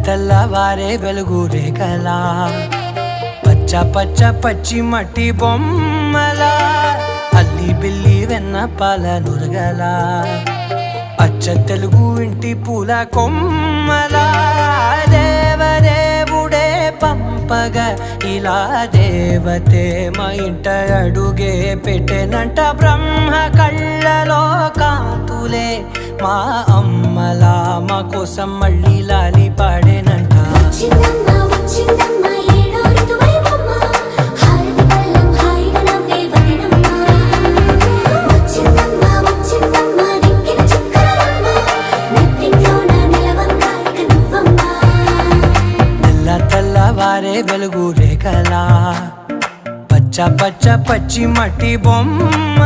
తెల్లవారే వెలుగు రేఖలా పచ్చ పచ్చ పచ్చి మట్టి బొమ్మలా అల్లి బిల్లి వెన్న పాల నురగలా అచ్చ తెలుగు ఇంటి పూల కొమ్మలా దేవదేవుడే పంపగా ఇలా దేవతే మా ఇంట అడుగే పెట్టెనంట బ్రహ్మ కళ్ళలో కాంతులే మా అమ్మలా మా కోసం మళ్ళీ లాలి పాడేనంట తెల్లవారే వెలుగు రేఖలా పచ్చ పచ్చ పచ్చి మట్టి బొమ్మ